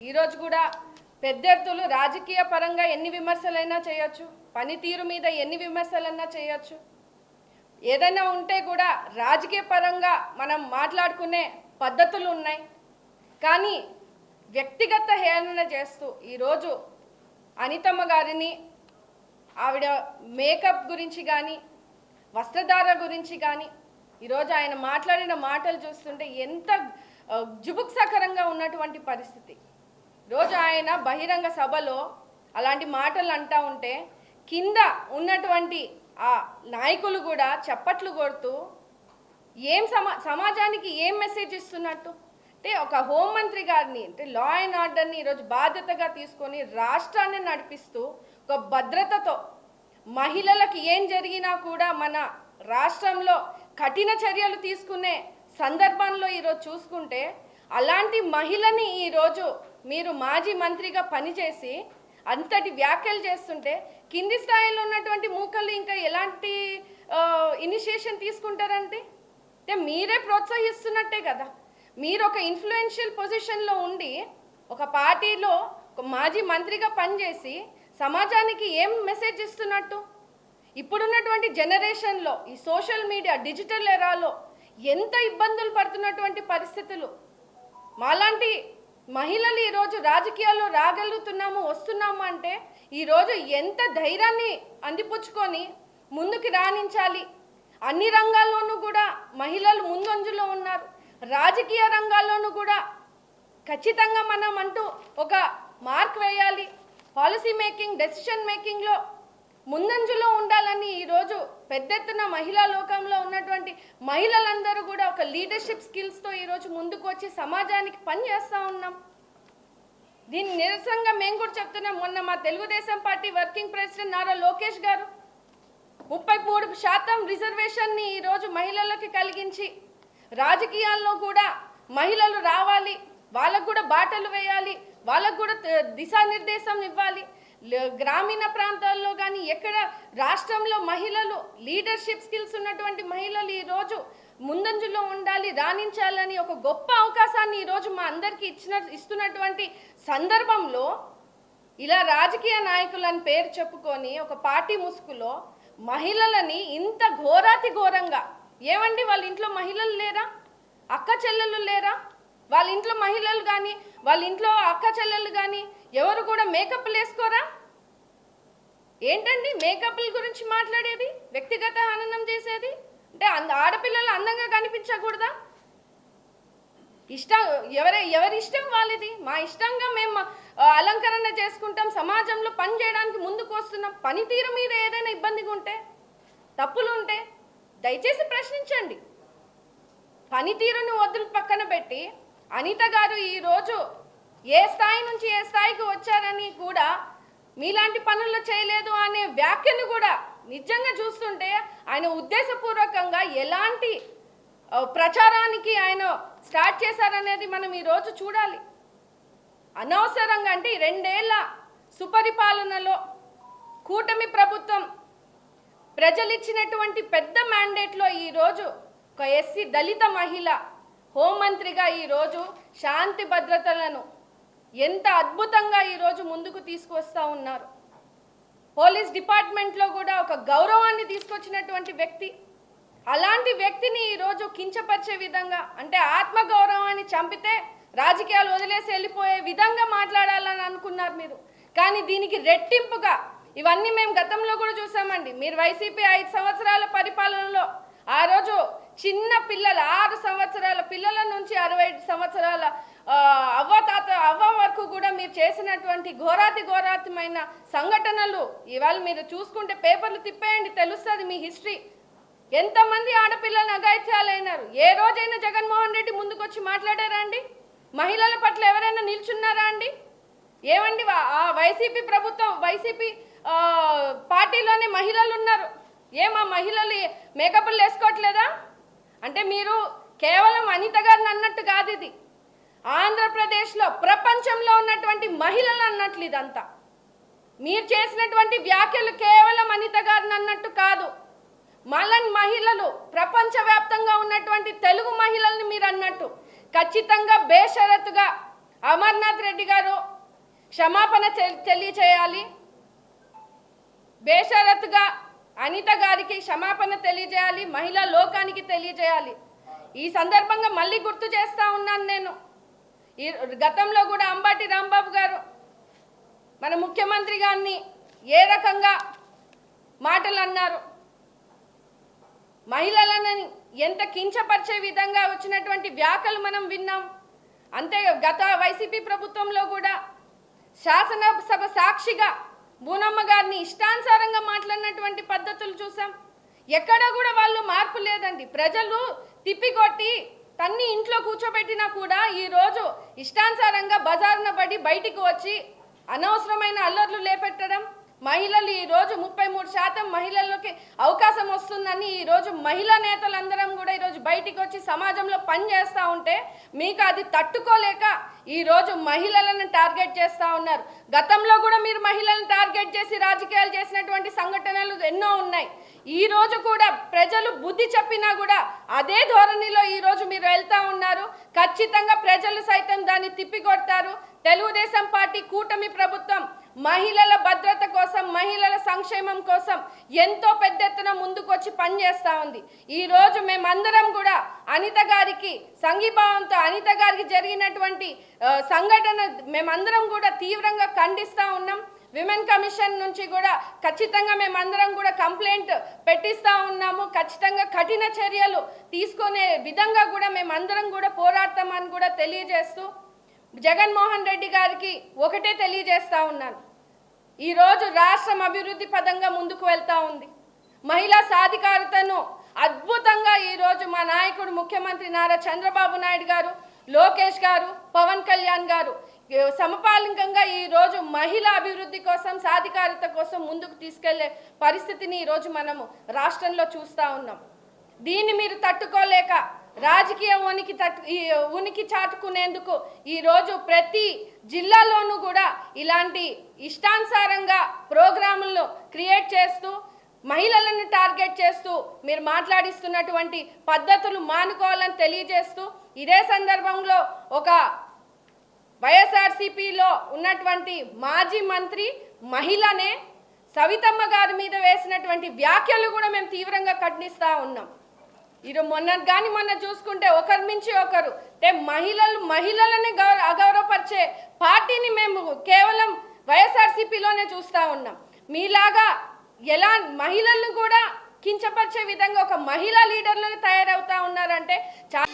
ఈరోజు కూడా పెద్దెత్తులు రాజకీయ పరంగా ఎన్ని విమర్శలైనా చేయొచ్చు, పనితీరు మీద ఎన్ని విమర్శలైనా చేయొచ్చు. ఏదైనా ఉంటే కూడా రాజకీయ పరంగా మనం మాట్లాడుకునే పద్ధతులు ఉన్నాయి. కానీ వ్యక్తిగత హేళన చేస్తూ ఈరోజు అనితమ్మ గారిని ఆవిడ మేకప్ గురించి కానీ వస్త్రధార గురించి కానీ ఈరోజు ఆయన మాట్లాడిన మాటలు చూస్తుంటే ఎంత జుగుప్సాకరంగా ఉన్నటువంటి పరిస్థితి. రోజు ఆయన బహిరంగ సభలో అలాంటి మాటలు అంటూ ఉంటే కింద ఉన్నటువంటి ఆ నాయకులు కూడా చప్పట్లు కొడుతూ ఏం సమాజానికి ఏం మెసేజ్ ఇస్తున్నట్టు అంటే ఒక హోంమంత్రి గారిని అంటే లా అండ్ ఆర్డర్ని ఈరోజు బాధ్యతగా తీసుకొని రాష్ట్రాన్ని నడిపిస్తూ ఒక భద్రతతో మహిళలకు ఏం జరిగినా కూడా మన రాష్ట్రంలో కఠిన చర్యలు తీసుకునే సందర్భంలో ఈరోజు చూసుకుంటే అలాంటి మహిళని ఈరోజు మీరు మాజీ మంత్రిగా పనిచేసి అంతటి వ్యాఖ్యలు చేస్తుంటే కింది స్థాయిలో ఉన్నటువంటి మూకలు ఇంకా ఎలాంటి ఇనిషియేషన్ తీసుకుంటారంటే అంటే మీరే ప్రోత్సహిస్తున్నట్టే కదా. మీరు ఒక ఇన్ఫ్లుయెన్షియల్ పొజిషన్లో ఉండి ఒక పార్టీలో ఒక మాజీ మంత్రిగా పనిచేసి సమాజానికి ఏం మెసేజ్ ఇస్తున్నట్టు. ఇప్పుడున్నటువంటి జనరేషన్లో ఈ సోషల్ మీడియా డిజిటల్ ఎరాలో ఎంత ఇబ్బందులు పడుతున్నటువంటి పరిస్థితులు. మాలాంటి మహిళలు ఈరోజు రాజకీయాల్లో రాగలుగుతున్నాము వస్తున్నాము అంటే ఈరోజు ఎంత ధైర్యాన్ని అందిపుచ్చుకొని ముందుకు రాణించాలి. అన్ని రంగాల్లోనూ కూడా మహిళలు ముందంజలో ఉన్నారు. రాజకీయ రంగాల్లోనూ కూడా ఖచ్చితంగా మనం అంటూ ఒక మార్క్ వేయాలి. పాలసీ మేకింగ్ డెసిషన్ మేకింగ్లో ముందంజలో ఉండాలని ఈరోజు పెద్ద ఎత్తున మహిళా లోకంలో ఉన్నటువంటి మహిళలందరూ కూడా ఒక లీడర్షిప్ స్కిల్స్తో ఈరోజు ముందుకు వచ్చి సమాజానికి పనిచేస్తూ ఉన్నాం. దీన్ని నిరసనగా మేము కూడా చెప్తున్నాం. మొన్న మా Telugu Desam party working president Nara Lokesh గారు 33% రిజర్వేషన్ని ఈరోజు మహిళలకు కలిగించి రాజకీయాల్లో కూడా మహిళలు రావాలి, వాళ్ళకు కూడా బాటలు వేయాలి, వాళ్ళకు కూడా దిశానిర్దేశం ఇవ్వాలి. గ్రామీణ ప్రాంతాల్లో కానీ ఎక్కడ రాష్ట్రంలో మహిళలు లీడర్షిప్ స్కిల్స్ ఉన్నటువంటి మహిళలు ఈరోజు ముందంజలో ఉండాలి, రాణించాలని ఒక గొప్ప అవకాశాన్ని ఈరోజు మా అందరికీ ఇస్తున్నటువంటి సందర్భంలో ఇలా రాజకీయ నాయకులని పేరు చెప్పుకొని ఒక పార్టీ ముసుగులో మహిళలని ఇంత ఘోరాతి ఘోరంగా ఏమండి వాళ్ళ ఇంట్లో మహిళలు లేరా, అక్క చెల్లెలు లేరా, వాళ్ళ ఇంట్లో మహిళలు కానీ వాళ్ళ ఇంట్లో అక్క చెల్లెలు కానీ ఎవరు కూడా మేకప్లు వేసుకోరా? ఏంటండి మేకప్ల గురించి మాట్లాడేది, వ్యక్తిగత హననం చేసేది? అంటే ఆడపిల్లలు అందంగా కనిపించకూడదా? ఇష్టం ఎవరి ఇష్టం వాళ్ళది. మా ఇష్టంగా మేము అలంకరణ చేసుకుంటాం, సమాజంలో పని చేయడానికి ముందుకు వస్తున్నాం. పనితీరు మీద ఏదైనా ఇబ్బందిగా ఉంటే తప్పులు ఉంటే దయచేసి ప్రశ్నించండి. పనితీరును వదులు పక్కన పెట్టి అనిత గారు ఈరోజు ఏ స్థాయి నుంచి ఏ స్థాయికి వచ్చారని కూడా మీలాంటి పనులు చేయలేదు అనే వ్యాఖ్యను కూడా నిజంగా చూస్తుంటే ఆయన ఉద్దేశపూర్వకంగా ఎలాంటి ప్రచారానికి ఆయన స్టార్ట్ చేశారనేది మనం ఈరోజు చూడాలి. అనవసరంగా అంటే 2 ఏళ్ల సుపరిపాలనలో కూటమి ప్రభుత్వం ప్రజలు ఇచ్చినటువంటి పెద్ద మ్యాండేట్లో ఈరోజు ఒక ఎస్సీ దళిత మహిళ హోంమంత్రిగా ఈరోజు శాంతి భద్రతలను ఎంత అద్భుతంగా ఈరోజు ముందుకు తీసుకొస్తూ ఉన్నారు. పోలీస్ డిపార్ట్మెంట్లో కూడా ఒక గౌరవాన్ని తీసుకొచ్చినటువంటి వ్యక్తి. అలాంటి వ్యక్తిని ఈరోజు కించపరిచే విధంగా అంటే ఆత్మగౌరవాన్ని చంపితే రాజకీయాలు వదిలేసి వెళ్ళిపోయే విధంగా మాట్లాడాలని అనుకున్నారు మీరు. కానీ దీనికి రెట్టింపుగా ఇవన్నీ మేము గతంలో కూడా చూసామండి. మీరు వైసీపీ 5 సంవత్సరాల పరిపాలనలో ఆ రోజు చిన్న పిల్లల 6 సంవత్సరాల పిల్లల నుంచి 65 సంవత్సరాల అవ్వ వరకు కూడా మీరు చేసినటువంటి ఘోరాతిమైన సంఘటనలు ఇవాళ మీరు చూసుకుంటే పేపర్లు తిప్పేయండి, తెలుస్తుంది మీ హిస్టరీ. ఎంతమంది ఆడపిల్లలు అఘాయిత్యాలైనారు. ఏ రోజైనా జగన్మోహన్ రెడ్డి ముందుకు వచ్చి మాట్లాడారా అండి? మహిళల పట్ల ఎవరైనా నిల్చున్నారా అండి? ఏమండి ఆ వైసీపీ ప్రభుత్వం వైసీపీ పార్టీలోనే మహిళలు ఉన్నారు. ఏమా మహిళలు మేకప్లు వేసుకోవట్లేదా? అంటే మీరు కేవలం అనిత గారిని అన్నట్టు కాదు, ఇది ఆంధ్రప్రదేశ్లో ప్రపంచంలో ఉన్నటువంటి మహిళలు అన్నట్లు. ఇదంతా మీరు చేసినటువంటి వ్యాఖ్యలు కేవలం అనిత గారిని అన్నట్టు కాదు, మలన్ మహిళలు ప్రపంచవ్యాప్తంగా ఉన్నటువంటి తెలుగు మహిళల్ని మీరు అన్నట్టు ఖచ్చితంగా బేషరతుగా అమర్నాథ్ రెడ్డి గారు క్షమాపణ తెలియచేయాలి. బేషరతుగా అనిత గారికి క్షమాపణ తెలియజేయాలి, మహిళా లోకానికి తెలియజేయాలి. ఈ సందర్భంగా మళ్ళీ గుర్తు చేస్తా ఉన్నాను నేను, ఈ గతంలో కూడా అంబటి రాంబాబు గారు మన ముఖ్యమంత్రి గారిని ఏ రకంగా మాటలు అన్నారు, మహిళలను ఎంత కించపరిచే విధంగా వచ్చినటువంటి వ్యాఖ్యలు మనం విన్నాం. అంతే గత వైసీపీ ప్రభుత్వంలో కూడా శాసనసభ సాక్షిగా బూనమ్మ గారిని ఇష్టానుసారంగా మాట్లాడినటువంటి పద్ధతులు చూసాం. ఎక్కడ కూడా వాళ్ళు మార్పు లేదండి. ప్రజలు తిప్పికొట్టి తన్ని ఇంట్లో కూర్చోబెట్టినా కూడా ఈరోజు ఇష్టానుసారంగా బజారున పడి బయటికి వచ్చి అనవసరమైన అల్లర్లు లేపెట్టడం, మహిళలు ఈరోజు 33% మహిళలకి అవకాశం వస్తుందని ఈరోజు మహిళా నేతలందరం కూడా ఈరోజు బయటికి వచ్చి సమాజంలో పనిచేస్తూ ఉంటే మీకు అది తట్టుకోలేక ఈరోజు మహిళలను టార్గెట్ చేస్తూ ఉన్నారు. గతంలో కూడా మీరు మహిళలను టార్గెట్ చేసి రాజకీయాలు చేసినటువంటి సంఘటనలు ఎన్నో ఉన్నాయి. ఈరోజు కూడా ప్రజలు బుద్ధి చెప్పినా కూడా అదే ధోరణిలో ఈరోజు మీరు వెళ్తూ ఉన్నారు. ఖచ్చితంగా ప్రజలు సైతం దాన్ని తిప్పికొడతారు. తెలుగుదేశం పార్టీ కూటమి ప్రభుత్వం మహిళల భద్రత కోసం, మహిళల సంక్షేమం కోసం ఎంతో పెద్ద ఎత్తున ముందుకొచ్చి పనిచేస్తూ ఉంది. ఈరోజు మేమందరం కూడా అనిత గారికి సంఘీభావంతో అనిత గారికి జరిగినటువంటి సంఘటన మేమందరం కూడా తీవ్రంగా ఖండిస్తూ ఉన్నాం. విమెన్ కమిషన్ నుంచి కూడా ఖచ్చితంగా మేమందరం కూడా కంప్లైంట్ పెట్టిస్తూ ఉన్నాము. ఖచ్చితంగా కఠిన చర్యలు తీసుకునే విధంగా కూడా మేమందరం కూడా పోరాడతామని కూడా తెలియజేస్తూ జగన్మోహన్ రెడ్డి గారికి ఒకటే తెలియజేస్తా ఉన్నాను. ఈరోజు రాష్ట్రం అభివృద్ధి పదంగా ముందుకు వెళ్తూ ఉంది. మహిళా సాధికారతను అద్భుతంగా ఈరోజు మా నాయకుడు ముఖ్యమంత్రి నారా చంద్రబాబు నాయుడు గారు, లోకేష్ గారు, పవన్ కళ్యాణ్ గారు సమపాలికంగా ఈరోజు మహిళా అభివృద్ధి కోసం, సాధికారత కోసం ముందుకు తీసుకెళ్లే పరిస్థితిని ఈరోజు మనము రాష్ట్రంలో చూస్తూ ఉన్నాం. దీన్ని మీరు తట్టుకోలేక రాజకీయ ఉనికి చాటుకునేందుకు ఈరోజు ప్రతి జిల్లాలోనూ కూడా ఇలాంటి ఇష్టానుసారంగా ప్రోగ్రాములను క్రియేట్ చేస్తూ మహిళలను టార్గెట్ చేస్తూ మీరు మాట్లాడిస్తున్నటువంటి పద్ధతులు మానుకోవాలని తెలియజేస్తూ, ఇదే సందర్భంలో ఒక వైఎస్ఆర్సీపీలో ఉన్నటువంటి మాజీ మంత్రి మహిళనే సవితమ్మ గారి మీద వేసినటువంటి వ్యాఖ్యలు కూడా మేము తీవ్రంగా ఖండిస్తూ ఉన్నాం. మొన్న చూసుకుంటే ఒకరి మించి ఒకరు అంటే మహిళలని అగౌరవపరిచే పార్టీని మేము కేవలం వైఎస్ఆర్సీపీలోనే చూస్తూ ఉన్నాం. మీలాగా ఎలా మహిళలను కూడా కించపరిచే విధంగా ఒక మహిళా లీడర్లను తయారవుతా ఉన్నారంటే చాలా